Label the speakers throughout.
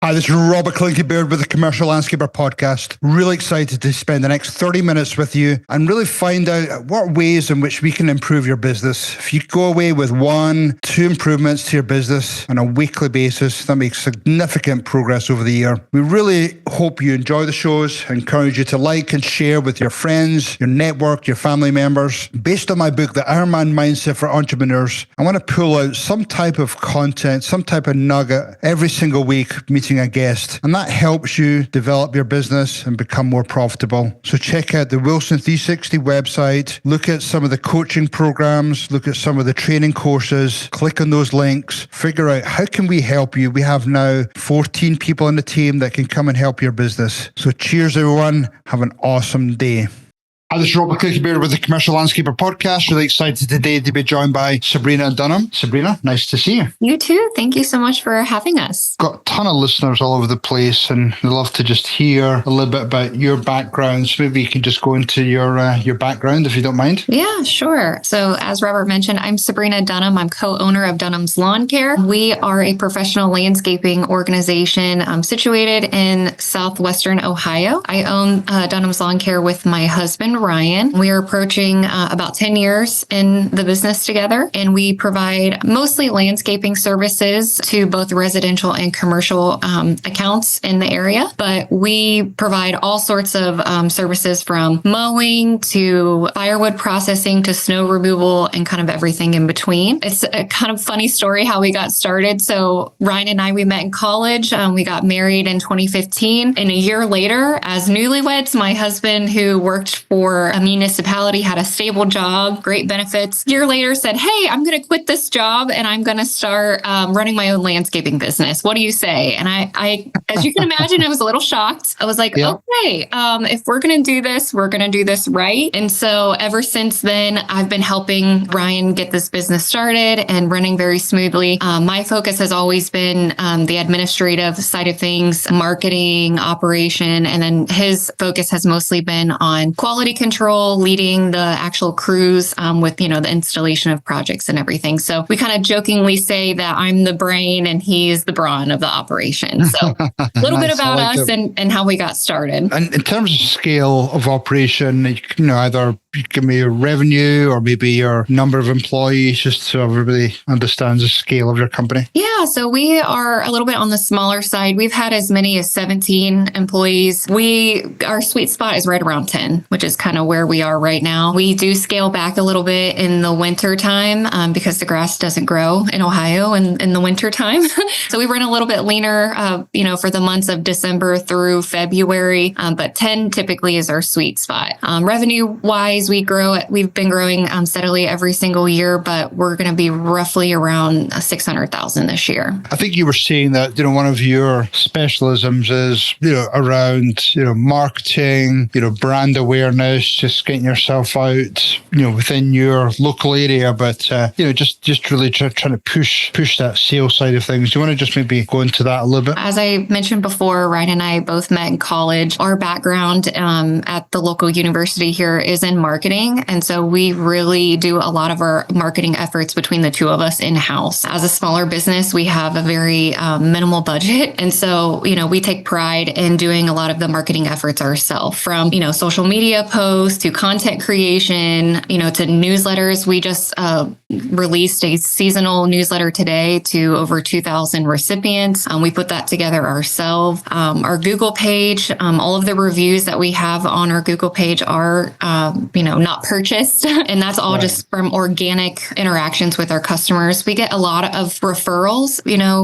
Speaker 1: Hi, this is Robert Clinky-Beard with the Commercial Landscaper Podcast. Really excited to spend the next 30 minutes with you and really find out what ways in which we can improve your business. If you go away with 1-2 improvements to your business on a weekly basis, that makes significant progress over the year. We really hope you enjoy the shows. I encourage you to like and share with your friends, your network, your family members. Based on my book, The Ironman Mindset for Entrepreneurs, I want to pull out some type of content, some type of nugget every single week, meeting a guest, and that helps you develop your business and become more profitable. So check out the Wilson 360 website, look at some of the coaching programs, look at some of the training courses, click on those links, figure out how can we help you. We have now 14 people on the team that can come and help your business. So cheers everyone, have an awesome day. Hi, this is Robert Clinky-Beard with the Commercial Landscaper Podcast. Really excited today to be joined by Sabrina and Dunham. Sabrina, nice to see you.
Speaker 2: You too. Thank you so much for having us.
Speaker 1: Got a ton of listeners all over the place and I'd love to just hear a little bit about your background. So maybe you can just go into your background if you don't mind.
Speaker 2: Yeah, sure. So as Robert mentioned, I'm Sabrina Dunham. I'm co-owner of Dunham's Lawn Care. We are a professional landscaping organization situated in southwestern Ohio. I own Dunham's Lawn Care with my husband, Ryan. We are approaching about 10 years in the business together, and we provide mostly landscaping services to both residential and commercial accounts in the area. But we provide all sorts of services from mowing to firewood processing to snow removal and kind of everything in between. It's a kind of funny story how we got started. So Ryan and I, we met in college. We got married in 2015. And a year later, as newlyweds, my husband, who worked for a municipality, had a stable job, great benefits. A year later said, hey, I'm going to quit this job and I'm going to start running my own landscaping business. What do you say? And I as you can imagine, I was a little shocked. I was like, okay, if we're going to do this, we're going to do this right. And so ever since then, I've been helping Ryan get this business started and running very smoothly. My focus has always been the administrative side of things, marketing, operation, and then his focus has mostly been on quality control, leading the actual crews with, the installation of projects and everything. So we kind of jokingly say that I'm the brain and he is the brawn of the operation. So a little bit about us and how we got started.
Speaker 1: And in terms of scale of operation, either you give me your revenue or maybe your number of employees, just so everybody understands the scale of your company.
Speaker 2: Yeah, so we are a little bit on the smaller side. We've had as many as 17 employees. Our sweet spot is right around 10, which is kind of where we are right now. We do scale back a little bit in the winter time because the grass doesn't grow in Ohio in the winter time. So we run a little bit leaner, for the months of December through February, but 10 typically is our sweet spot. Revenue-wise, we've been growing steadily every single year, but we're going to be roughly around 600,000 this year.
Speaker 1: I think you were saying that, one of your specialisms is, around, marketing, brand awareness, just getting yourself out, within your local area, but, just really trying to push that sales side of things. Do you want to just maybe go into that a little bit?
Speaker 2: As I mentioned before, Ryan and I both met in college. Our background at the local university here is in marketing. And so we really do a lot of our marketing efforts between the two of us in-house. As a smaller business, we have a very minimal budget. And so, we take pride in doing a lot of the marketing efforts ourselves, from, social media posts to content creation, to newsletters. We just released a seasonal newsletter today to over 2,000 recipients. We put that together ourselves. Our Google page, all of the reviews that we have on our Google page are, not purchased. And that's all just from organic interactions with our customers. We get a lot of referrals,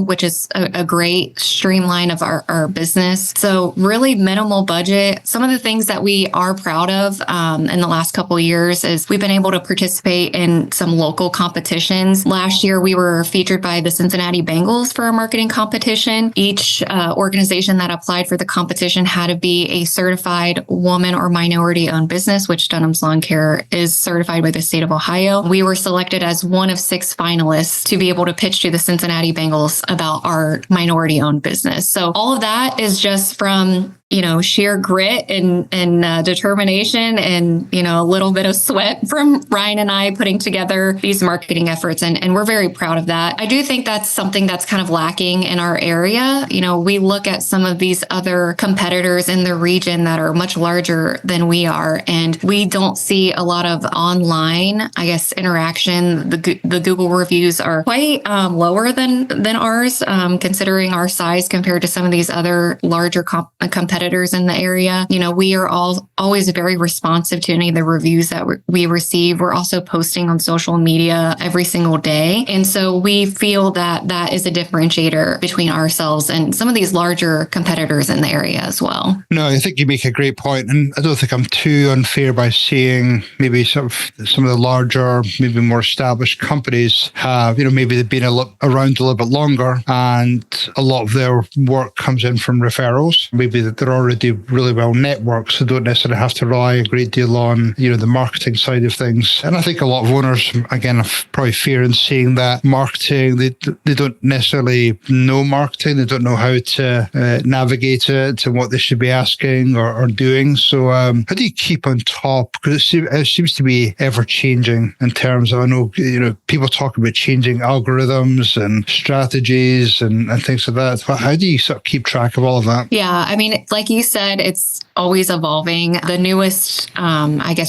Speaker 2: which is a great streamline of our business. So really minimal budget. Some of the things that we are proud of in the last couple of years is we've been able to participate in some local competitions. Last year, we were featured by the Cincinnati Bengals for a marketing competition. Each organization that applied for the competition had to be a certified woman or minority-owned business, which Dunham's Lawn Care is certified by the state of Ohio. We were selected as one of 6 finalists to be able to pitch to the Cincinnati Bengals about our minority-owned business. So all of that is just from sheer grit and determination and, a little bit of sweat from Ryan and I putting together these marketing efforts. And we're very proud of that. I do think that's something that's kind of lacking in our area. We look at some of these other competitors in the region that are much larger than we are, and we don't see a lot of online, I guess, interaction. The Google reviews are quite lower than ours, considering our size compared to some of these other larger competitors in the area. We are always very responsive to any of the reviews that we receive. We're also posting on social media every single day. And so we feel that that is a differentiator between ourselves and some of these larger competitors in the area as well.
Speaker 1: No, I think you make a great point, and I don't think I'm too unfair by saying maybe some of the larger, maybe more established companies have, maybe they've been around a little bit longer, and a lot of their work comes in from referrals. Maybe that they're already really well networked, so don't necessarily have to rely a great deal on, the marketing side of things. And I think a lot of owners, again, are probably fair in saying that marketing, they don't necessarily know marketing. They don't know how to navigate it and what they should be asking or doing. So how do you keep on top? Because it seems to be ever changing in terms of, I know, people talk about changing algorithms and strategies and things like that. But how do you sort of keep track of all of that?
Speaker 2: Yeah, I mean, like you said, it's always evolving. The newest,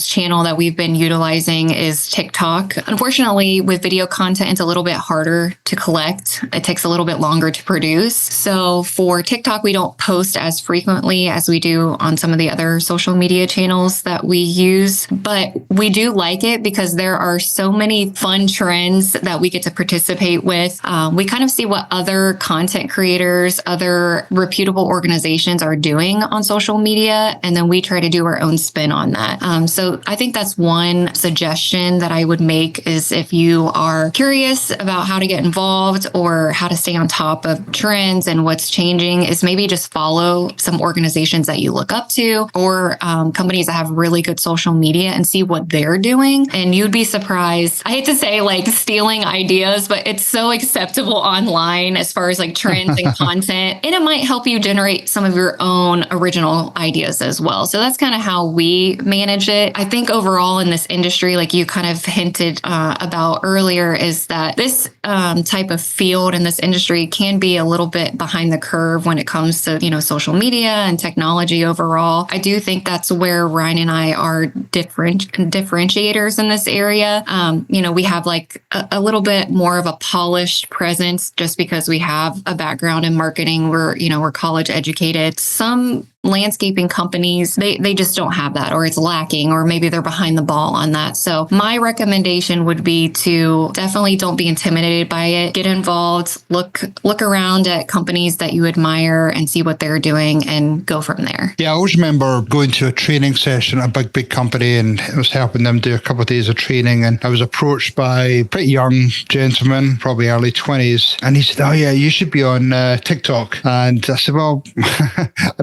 Speaker 2: channel that we've been utilizing is TikTok. Unfortunately, with video content, it's a little bit harder to collect. It takes a little bit longer to produce. So for TikTok, we don't post as frequently as we do on some of the other social media channels that we use, but we do like it because there are so many fun trends that we get to participate with. We kind of see what other content creators, other reputable organizations are doing on social media, and then we try to do our own spin on that. So I think that's one suggestion that I would make is if you are curious about how to get involved or how to stay on top of trends and what's changing, is maybe just follow some organizations that you look up to or companies that have really good social media and see what they're doing. And you'd be surprised. I hate to say like stealing ideas, but it's so acceptable online as far as like trends and content. And it might help you generate some of your own original ideas as well. So that's kind of how we manage it. I think overall in this industry, like you kind of hinted about earlier, is that this type of field in this industry can be a little bit behind the curve when it comes to, social media and technology overall. I do think that's where Ryan and I are differentiators in this area. We have like a little bit more of a polished presence just because we have a background in marketing. We're college educated. Some landscaping companies, they just don't have that, or it's lacking, or maybe they're behind the ball on that. So my recommendation would be to definitely don't be intimidated by it. Get involved, look around at companies that you admire and see what they're doing and go from there.
Speaker 1: Yeah, I always remember going to a training session at a big company, and I was helping them do a couple of days of training, and I was approached by a pretty young gentleman, probably early 20s, and he said, "Oh yeah, you should be on TikTok." And I said, "Well,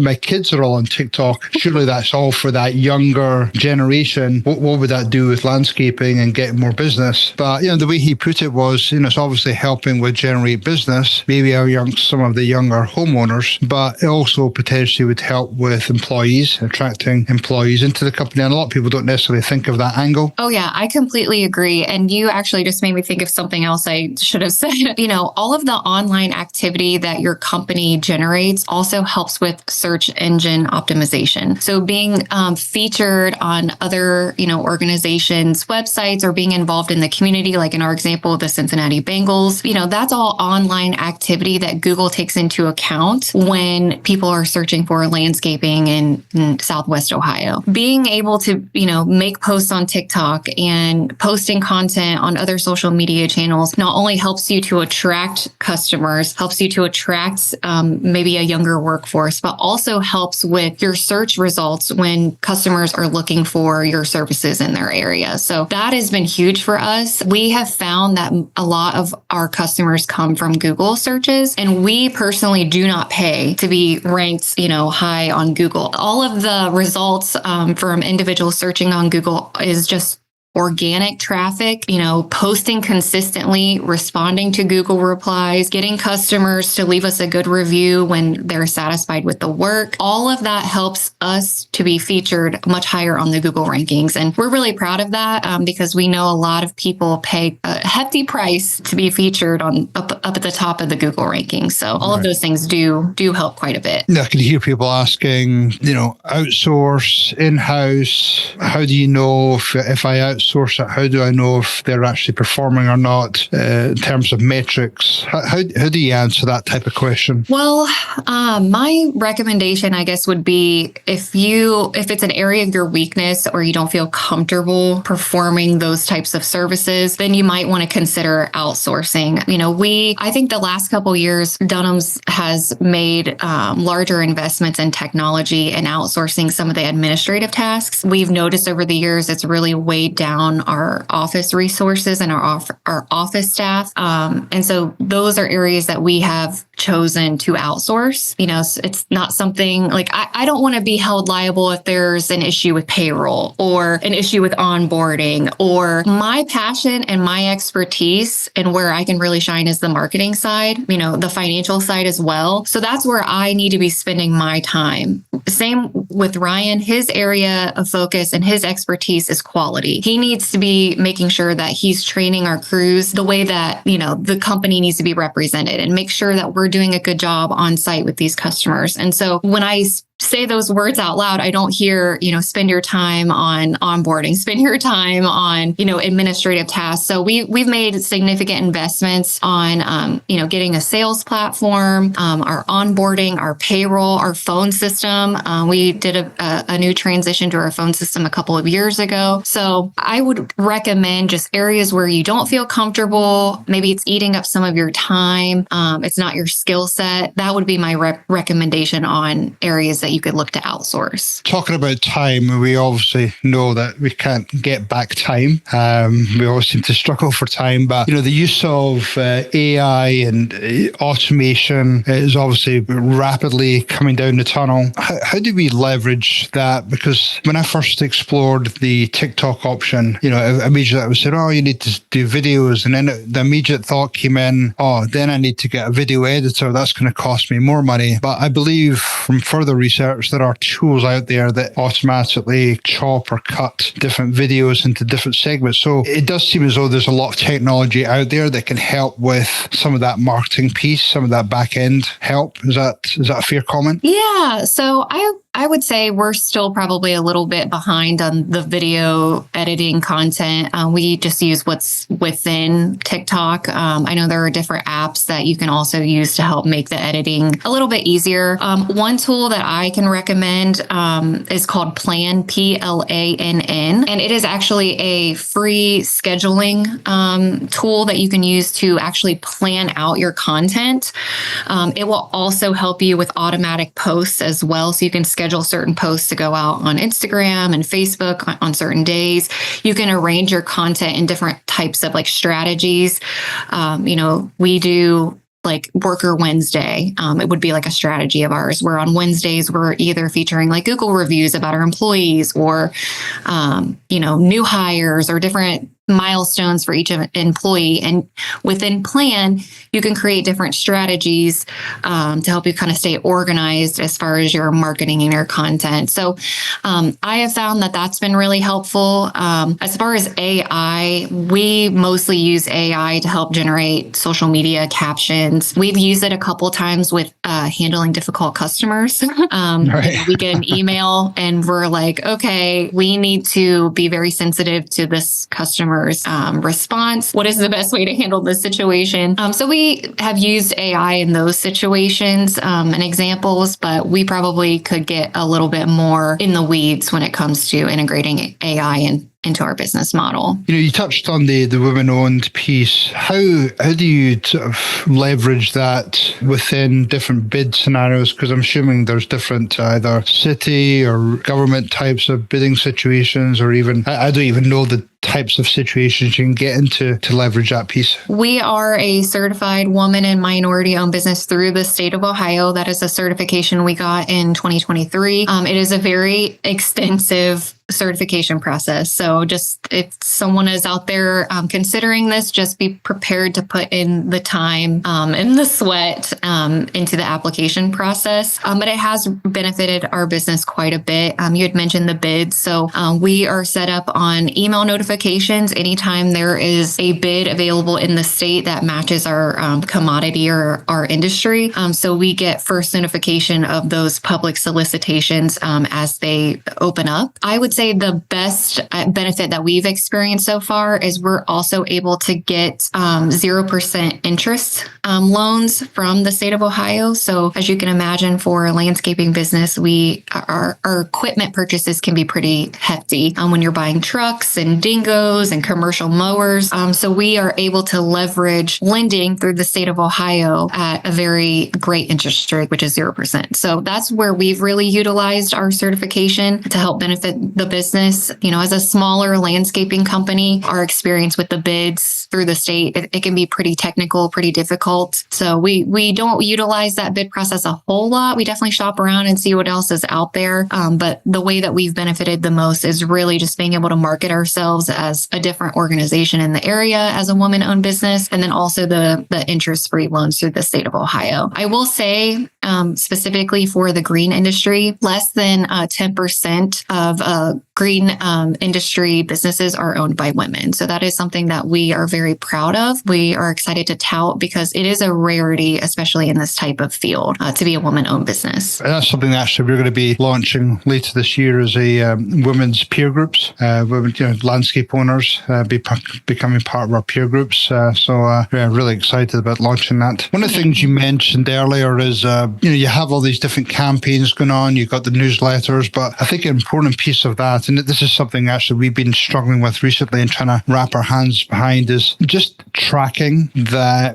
Speaker 1: my kids are all on TikTok. Surely that's all for that younger generation. What would that do with landscaping and getting more business?" But the way he put it was, it's obviously helping with generate business, maybe some of the younger homeowners, but it also potentially would help with employees, attracting employees into the company. And a lot of people don't necessarily think of that angle.
Speaker 2: Oh yeah, I completely agree. And you actually just made me think of something else I should have said. All of the online activity that your company generates also helps with search engine optimization. So being featured on other, organizations' websites or being involved in the community, like in our example, the Cincinnati Bengals, that's all online activity that Google takes into account when people are searching for landscaping in Southwest Ohio. Being able to, make posts on TikTok and posting content on other social media channels not only helps you to attract customers, helps you to attract maybe a younger workforce, but also helps with your search results when customers are looking for your services in their area. So that has been huge for us. We have found that a lot of our customers come from Google searches, and we personally do not pay to be ranked, high on Google. All of the results from individuals searching on Google is just organic traffic, posting consistently, responding to Google replies, getting customers to leave us a good review when they're satisfied with the work. All of that helps us to be featured much higher on the Google rankings. And we're really proud of that because we know a lot of people pay a hefty price to be featured up at the top of the Google rankings. So all of those things do help quite a bit.
Speaker 1: I can hear people asking, outsource, in-house. How do you know if I outsource it? How do I know if they're actually performing or not in terms of metrics? How do you answer that type of question?
Speaker 2: Well, my recommendation, I guess, would be if it's an area of your weakness or you don't feel comfortable performing those types of services, then you might want to consider outsourcing. I think the last couple of years, Dunham's has made larger investments in technology and outsourcing some of the administrative tasks. We've noticed over the years it's really weighed down our office resources and our office staff. And so those are areas that we have chosen to outsource. It's not something like I don't want to be held liable if there's an issue with payroll or an issue with onboarding, or my passion and my expertise and where I can really shine is the marketing side, the financial side as well. So that's where I need to be spending my time. Same with Ryan. His area of focus and his expertise is quality. He needs to be making sure that he's training our crews the way that, the company needs to be represented and make sure that we're doing a good job on site with these customers. And so when I say those words out loud, I don't hear, spend your time on onboarding, spend your time on, administrative tasks. So we've made significant investments on, getting a sales platform, our onboarding, our payroll, our phone system. We did a new transition to our phone system a couple of years ago. So I would recommend just areas where you don't feel comfortable. Maybe it's eating up some of your time. It's not your skill set. That would be my recommendation on areas that you could look to outsource.
Speaker 1: Talking about time, we obviously know that we can't get back time. We always seem to struggle for time, but the use of AI and automation is obviously rapidly coming down the tunnel. How do we leverage that? Because when I first explored the TikTok option, immediately I was saying, you need to do videos. And then the immediate thought came in, then I need to get a video editor. That's going to cost me more money. But I believe from further research, there are tools out there that automatically chop or cut different videos into different segments. So it does seem as though there's a lot of technology out there that can help with some of that marketing piece, some of that back end help. Is that a fair comment?
Speaker 2: Yeah. So I would say we're still probably a little bit behind on the video editing content. We just use what's within TikTok. I know there are different apps that you can also use to help make the editing a little bit easier. One tool that I can recommend is called Plan, Plann, and it is actually a free scheduling tool that you can use to actually plan out your content. It will also help you with automatic posts as well, so you can schedule certain posts to go out on Instagram and Facebook on certain days. You can arrange your content in different types of strategies. We do like Worker Wednesday. It would be like a strategy of ours where on Wednesdays we're either featuring Google reviews about our employees or, new hires or different milestones for each employee. And within Plan, you can create different strategies to help you kind of stay organized as far as your marketing and your content. So I have found that that's been really helpful. As far as AI, we mostly use AI to help generate social media captions. We've used it a couple of times with handling difficult customers. Right. We get an email and we're like, okay, we need to be very sensitive to this customer's response. What is the best way to handle this situation? So we have used AI in those situations and examples, but we probably could get a little bit more in the weeds when it comes to integrating AI into our business model.
Speaker 1: You touched on the women-owned piece. How do you sort of leverage that within different bid scenarios? Because I'm assuming there's different either city or government types of bidding situations, or even, I don't even know the types of situations you can get into to leverage that piece.
Speaker 2: We are a certified woman and minority-owned business through the state of Ohio. That is a certification we got in 2023. It is a very extensive certification process. So just if someone is out there considering this, just be prepared to put in the time and the sweat into the application process. But it has benefited our business quite a bit. You had mentioned the bids. So we are set up on email notifications anytime there is a bid available in the state that matches our commodity or our industry. So we get first notification of those public solicitations as they open up. I would say the best benefit that we've experienced so far is we're also able to get 0% interest loans from the state of Ohio. So as you can imagine, for a landscaping business, our equipment purchases can be pretty hefty when you're buying trucks and dingos and commercial mowers. So we are able to leverage lending through the state of Ohio at a very great interest rate, which is 0%. So that's where we've really utilized our certification to help benefit the business. As a smaller landscaping company, our experience with the bids through the state, it can be pretty technical, pretty difficult. So we don't utilize that bid process a whole lot. We definitely shop around and see what else is out there. But the way that we've benefited the most is really just being able to market ourselves as a different organization in the area as a woman-owned business, and then also the interest-free loans through the state of Ohio. I will say, specifically for the green industry, less than 10% of green industry businesses are owned by women. So that is something that we are very proud of. We are excited to tout because it is a rarity, especially in this type of field, to be a woman-owned business.
Speaker 1: And that's something that actually we're going to be launching later this year as a women's peer groups, landscape owners becoming part of our peer groups. So we're really excited about launching that. One of the things you mentioned earlier is, you have all these different campaigns going on. You've got the newsletters, but I think an important piece of that, and this is something actually we've been struggling with recently and trying to wrap our hands behind, is just tracking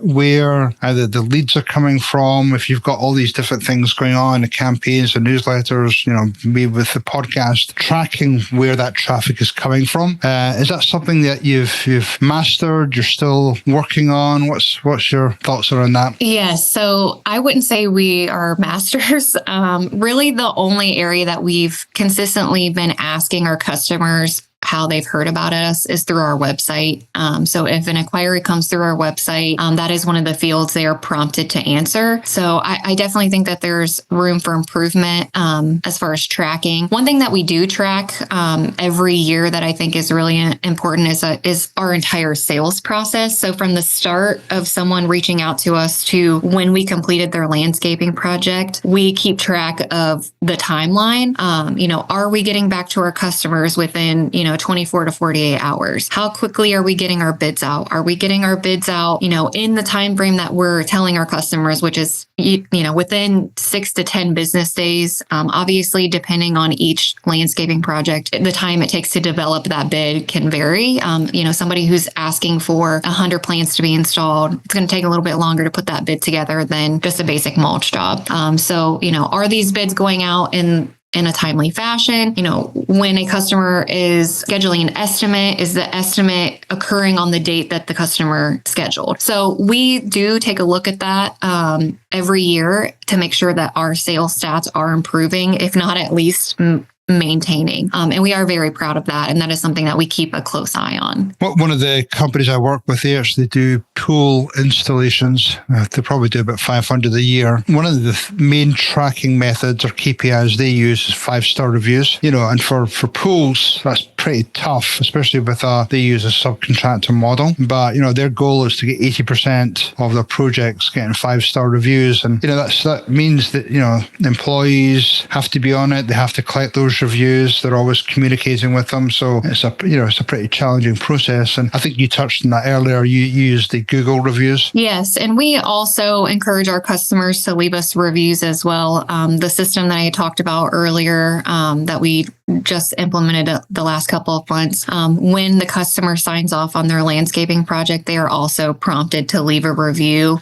Speaker 1: where either the leads are coming from. If you've got all these different things going on, the campaigns, the newsletters, maybe with the podcast, tracking where that traffic is coming from. Is that something that you've mastered? You're still working on? What's your thoughts around that?
Speaker 2: Yes. So I wouldn't say we are masters. Really, the only area that we've consistently been asking our customers how they've heard about us is through our website. So if an inquiry comes through our website, that is one of the fields they are prompted to answer. So I definitely think that there's room for improvement as far as tracking. One thing that we do track every year that I think is really important is our entire sales process. So from the start of someone reaching out to us to when we completed their landscaping project, we keep track of the timeline. Are we getting back to our customers within, 24 to 48 hours? How quickly are we getting our bids out? Are we getting our bids out, in the time frame that we're telling our customers, which is, within 6 to 10 business days? Obviously, depending on each landscaping project, the time it takes to develop that bid can vary. Somebody who's asking for 100 plants to be installed, it's going to take a little bit longer to put that bid together than just a basic mulch job. So, are these bids going out in a timely fashion? When a customer is scheduling an estimate, is the estimate occurring on the date that the customer scheduled? So we do take a look at that every year to make sure that our sales stats are improving, if not at least maintaining. And we are very proud of that. And that is something that we keep a close eye on.
Speaker 1: One of the companies I work with, they actually do pool installations. They probably do about 500 a year. One of the main tracking methods or KPIs they use is 5-star reviews. And for pools, that's pretty tough, especially with they use a subcontractor model. But, their goal is to get 80% of their projects getting 5-star reviews. And, that means that, employees have to be on it. They have to collect those reviews. They're always communicating with them. So it's a pretty challenging process. And I think you touched on that earlier. You use the Google reviews.
Speaker 2: Yes. And we also encourage our customers to leave us reviews as well. The system that I talked about earlier that we just implemented the last couple of months, when the customer signs off on their landscaping project, they are also prompted to leave a review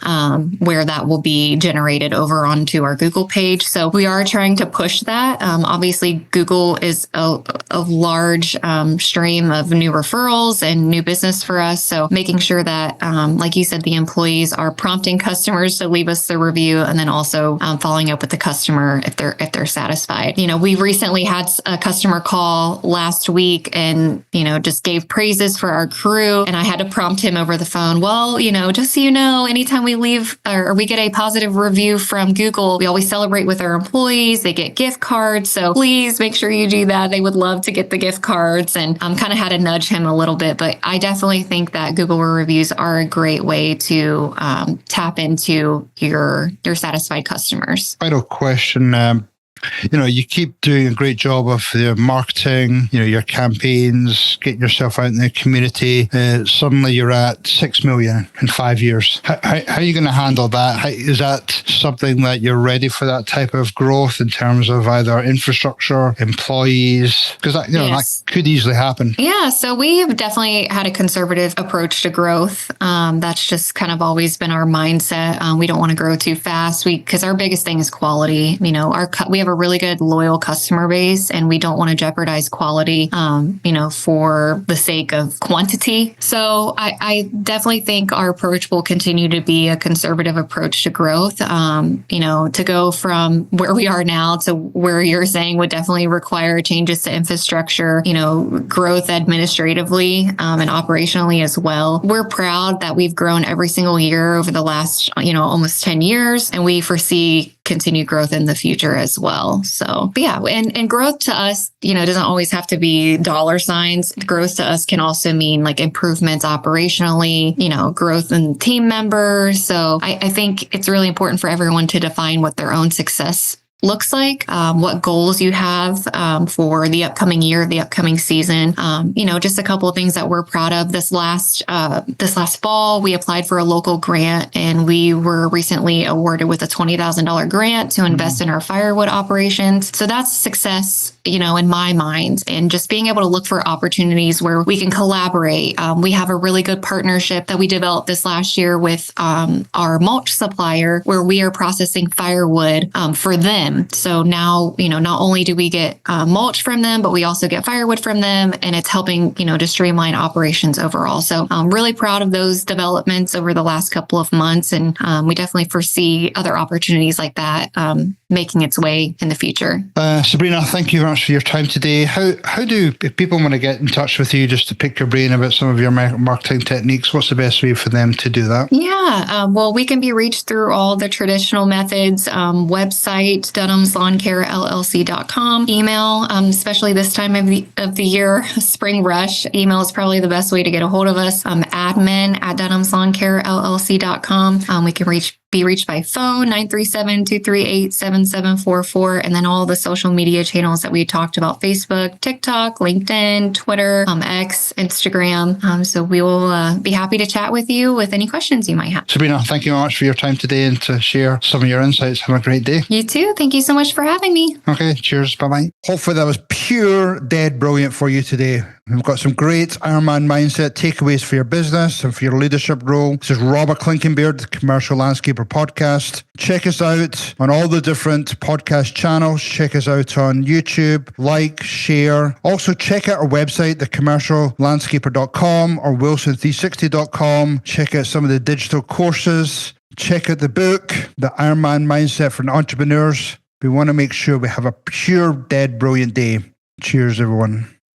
Speaker 2: where that will be generated over onto our Google page. So we are trying to push that. Obviously, Google is a large stream of new referrals and new business for us. So making sure that, like you said, the employees are prompting customers to leave us the review, and then also following up with the customer if they're satisfied. We recently had a customer customer call last week and, just gave praises for our crew. And I had to prompt him over the phone. Well, just so you know, anytime we leave or we get a positive review from Google, we always celebrate with our employees. They get gift cards. So please make sure you do that. They would love to get the gift cards, and kind of had to nudge him a little bit. But I definitely think that Google reviews are a great way to tap into your satisfied customers.
Speaker 1: Final question. You keep doing a great job of the marketing, your campaigns, getting yourself out in the community. Suddenly you're at 6 million in 5 years. How are you going to handle that? Is that something that you're ready for, that type of growth in terms of either infrastructure, employees? Because that could easily happen.
Speaker 2: Yeah, so we have definitely had a conservative approach to growth. That's just kind of always been our mindset. We don't want to grow too fast because our biggest thing is quality. We have a really good loyal customer base, and we don't want to jeopardize quality, for the sake of quantity. So I definitely think our approach will continue to be a conservative approach to growth. To go from where we are now to where you're saying would definitely require changes to infrastructure, growth administratively, and operationally as well. We're proud that we've grown every single year over the last, almost 10 years, and we foresee continued growth in the future as well. So, but yeah, and growth to us, doesn't always have to be dollar signs. Growth to us can also mean like improvements operationally, growth in team members. So I think it's really important for everyone to define what their own success looks like, what goals you have for the upcoming year, the upcoming season. Just a couple of things that we're proud of. This last fall, we applied for a local grant, and we were recently awarded with a $20,000 grant to invest in our firewood operations. So that's success, in my mind, and just being able to look for opportunities where we can collaborate. We have a really good partnership that we developed this last year with our mulch supplier, where we are processing firewood for them. So now, not only do we get mulch from them, but we also get firewood from them, and it's helping, to streamline operations overall. So I'm really proud of those developments over the last couple of months. And we definitely foresee other opportunities like that making its way in the future.
Speaker 1: Sabrina, thank you very much for your time today. How do, if people want to get in touch with you just to pick your brain about some of your marketing techniques, what's the best way for them to do that?
Speaker 2: Yeah, well, we can be reached through all the traditional methods, website, dunhamslawncarellc.com, email, especially this time of the year, spring rush. Email is probably the best way to get a hold of us. Admin@dunhamslawncarellc.com. We can be reached by phone, 937-238-7744, and then all the social media channels that we talked about: Facebook, TikTok, LinkedIn, Twitter, X, Instagram. So we will be happy to chat with you with any questions you might have.
Speaker 1: Sabrina, thank you very much for your time today and to share some of your insights. Have a great day.
Speaker 2: You too. Thank you so much for having me.
Speaker 1: Okay, cheers. Bye-bye. Hopefully that was pure dead brilliant for you today. We've got some great Ironman mindset takeaways for your business and for your leadership role. This is Robert Klinkenbeard, the Commercial Landscaper Podcast. Check us out on all the different podcast channels. Check us out on YouTube. Like, share. Also check out our website, thecommerciallandscaper.com or wilson360.com. Check out some of the digital courses. Check out the book, The Ironman Mindset for Entrepreneurs. We want to make sure we have a pure dead brilliant day. Cheers, everyone.